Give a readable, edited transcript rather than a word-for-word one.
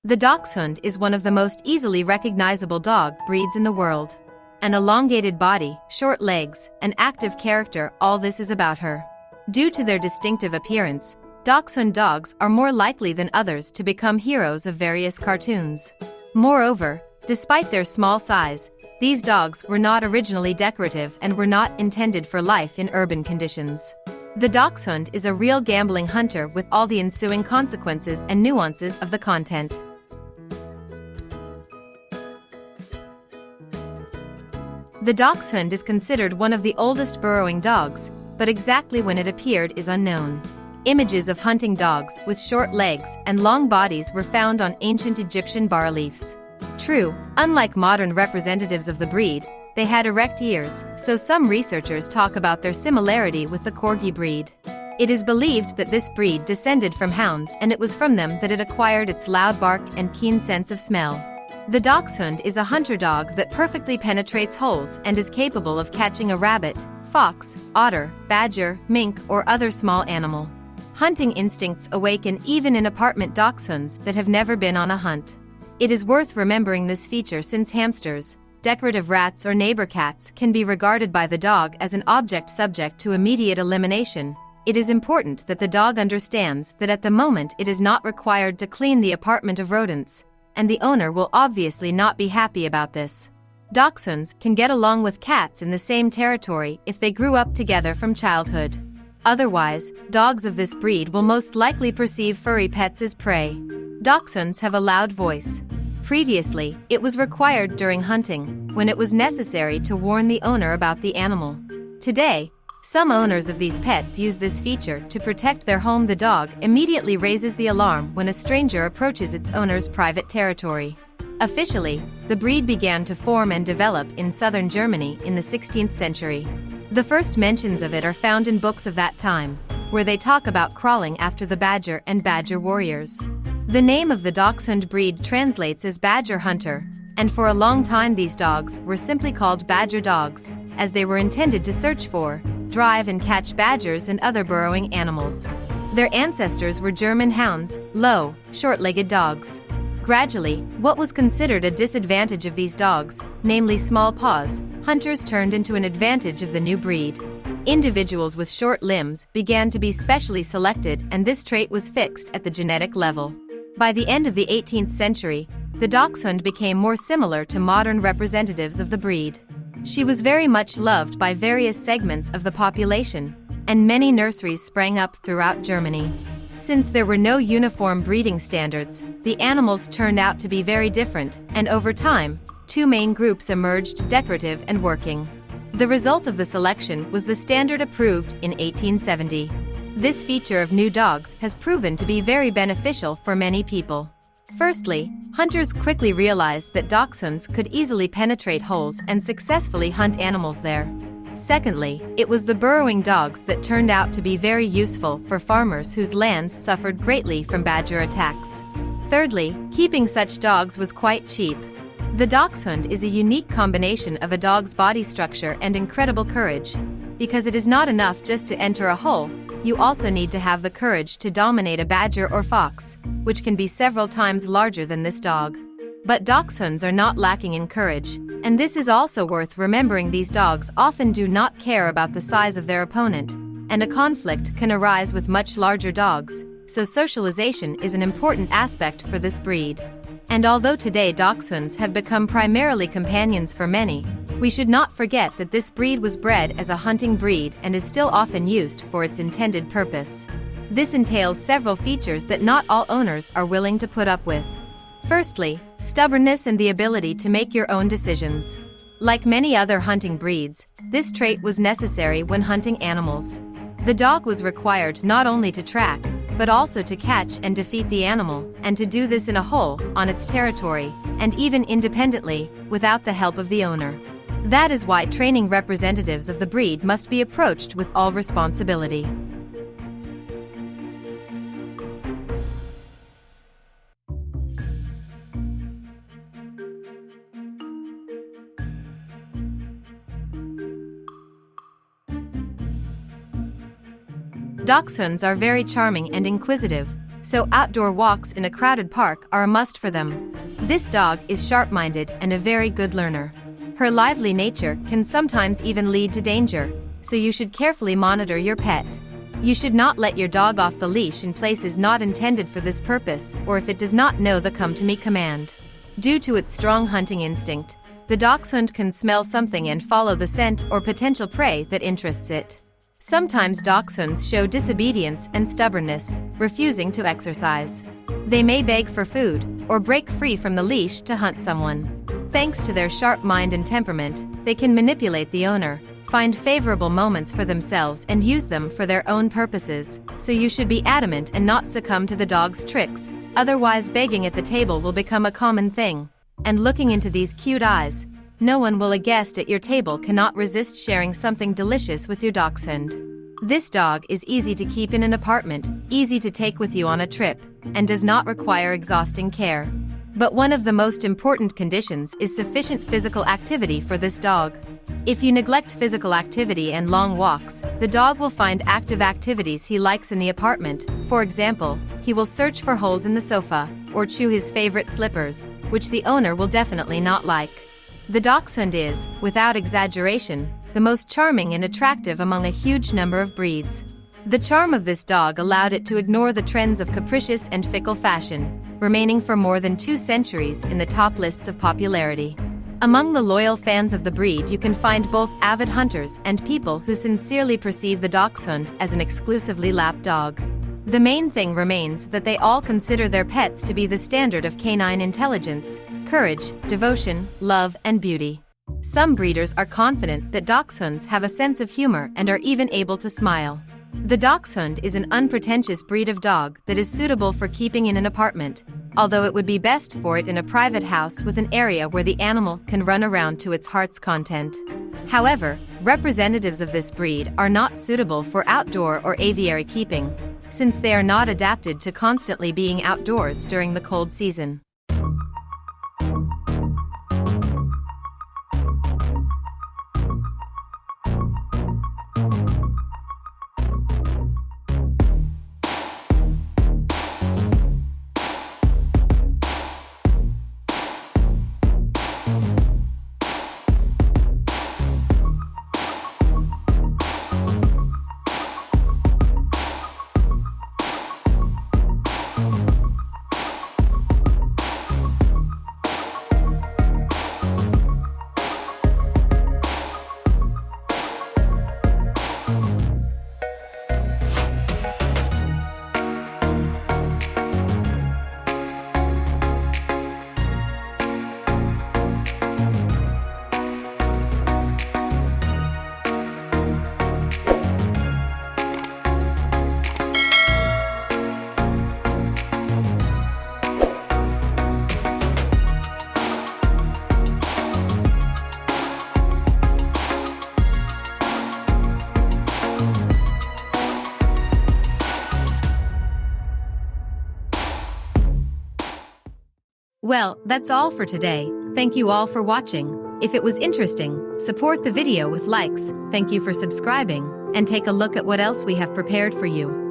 The Dachshund is one of the most easily recognizable dog breeds in the world. An elongated body, short legs, and active character, all this is about her. Due to their distinctive appearance, Dachshund dogs are more likely than others to become heroes of various cartoons. Moreover, despite their small size, these dogs were not originally decorative and were not intended for life in urban conditions. The Dachshund is a real gambling hunter with all the ensuing consequences and nuances of the content. The Dachshund is considered one of the oldest burrowing dogs, but exactly when it appeared is unknown. Images of hunting dogs with short legs and long bodies were found on ancient Egyptian bas-reliefs. True, unlike modern representatives of the breed, they had erect ears, so some researchers talk about their similarity with the Corgi breed. It is believed that this breed descended from hounds and it was from them that it acquired its loud bark and keen sense of smell. The Dachshund is a hunter dog that perfectly penetrates holes and is capable of catching a rabbit, fox, otter, badger, mink, or other small animal. Hunting instincts awaken even in apartment Dachshunds that have never been on a hunt. It is worth remembering this feature since hamsters, decorative rats, or neighbor cats can be regarded by the dog as an object subject to immediate elimination. It is important that the dog understands that at the moment it is not required to clean the apartment of rodents, and the owner will obviously not be happy about this. Dachshunds can get along with cats in the same territory if they grew up together from childhood. Otherwise, dogs of this breed will most likely perceive furry pets as prey. Dachshunds have a loud voice. Previously, it was required during hunting, when it was necessary to warn the owner about the animal. Today, some owners of these pets use this feature to protect their home. The dog immediately raises the alarm when a stranger approaches its owner's private territory. Officially, the breed began to form and develop in southern Germany in the 16th century. The first mentions of it are found in books of that time, where they talk about crawling after the badger and badger warriors. The name of the Dachshund breed translates as badger hunter, and for a long time these dogs were simply called badger dogs, as they were intended to search for, drive and catch badgers and other burrowing animals. Their ancestors were German hounds, low, short-legged dogs. Gradually, what was considered a disadvantage of these dogs, namely small paws, hunters turned into an advantage of the new breed. Individuals with short limbs began to be specially selected, and this trait was fixed at the genetic level. By the end of the 18th century, the Dachshund became more similar to modern representatives of the breed. She was very much loved by various segments of the population, and many nurseries sprang up throughout Germany. Since there were no uniform breeding standards, the animals turned out to be very different, and over time, two main groups emerged: decorative and working. The result of the selection was the standard approved in 1870. This feature of new dogs has proven to be very beneficial for many people. Firstly, hunters quickly realized that Dachshunds could easily penetrate holes and successfully hunt animals there. Secondly, it was the burrowing dogs that turned out to be very useful for farmers whose lands suffered greatly from badger attacks. Thirdly, keeping such dogs was quite cheap. The Dachshund is a unique combination of a dog's body structure and incredible courage. Because it is not enough just to enter a hole, you also need to have the courage to dominate a badger or fox, which can be several times larger than this dog. But Dachshunds are not lacking in courage, and this is also worth remembering. These dogs often do not care about the size of their opponent, and a conflict can arise with much larger dogs, so socialization is an important aspect for this breed. And although today Dachshunds have become primarily companions for many, we should not forget that this breed was bred as a hunting breed and is still often used for its intended purpose. This entails several features that not all owners are willing to put up with. Firstly, stubbornness and the ability to make your own decisions. Like many other hunting breeds, this trait was necessary when hunting animals. The dog was required not only to track, but also to catch and defeat the animal, and to do this in a hole, on its territory, and even independently, without the help of the owner. That is why training representatives of the breed must be approached with all responsibility. Dachshunds are very charming and inquisitive, so outdoor walks in a crowded park are a must for them. This dog is sharp-minded and a very good learner. Her lively nature can sometimes even lead to danger, so you should carefully monitor your pet. You should not let your dog off the leash in places not intended for this purpose or if it does not know the come-to-me command. Due to its strong hunting instinct, the Dachshund can smell something and follow the scent or potential prey that interests it. Sometimes Dachshunds show disobedience and stubbornness, refusing to exercise. They may beg for food or break free from the leash to hunt someone. Thanks to their sharp mind and temperament, they can manipulate the owner, find favorable moments for themselves and use them for their own purposes, so you should be adamant and not succumb to the dog's tricks, otherwise begging at the table will become a common thing. And looking into these cute eyes, no one will a guest at your table cannot resist sharing something delicious with your Dachshund. This dog is easy to keep in an apartment, easy to take with you on a trip, and does not require exhausting care. But one of the most important conditions is sufficient physical activity for this dog. If you neglect physical activity and long walks, the dog will find active activities he likes in the apartment. For example, he will search for holes in the sofa, or chew his favorite slippers, which the owner will definitely not like. The Dachshund is, without exaggeration, the most charming and attractive among a huge number of breeds. The charm of this dog allowed it to ignore the trends of capricious and fickle fashion, remaining for more than 2 centuries in the top lists of popularity. Among the loyal fans of the breed you can find both avid hunters and people who sincerely perceive the Dachshund as an exclusively lap dog. The main thing remains that they all consider their pets to be the standard of canine intelligence, courage, devotion, love, and beauty. Some breeders are confident that Dachshunds have a sense of humor and are even able to smile. The Dachshund is an unpretentious breed of dog that is suitable for keeping in an apartment, although it would be best for it in a private house with an area where the animal can run around to its heart's content. However, representatives of this breed are not suitable for outdoor or aviary keeping, since they are not adapted to constantly being outdoors during the cold season. Well, that's all for today. Thank you all for watching. If it was interesting, support the video with likes. Thank you for subscribing, and take a look at what else we have prepared for you.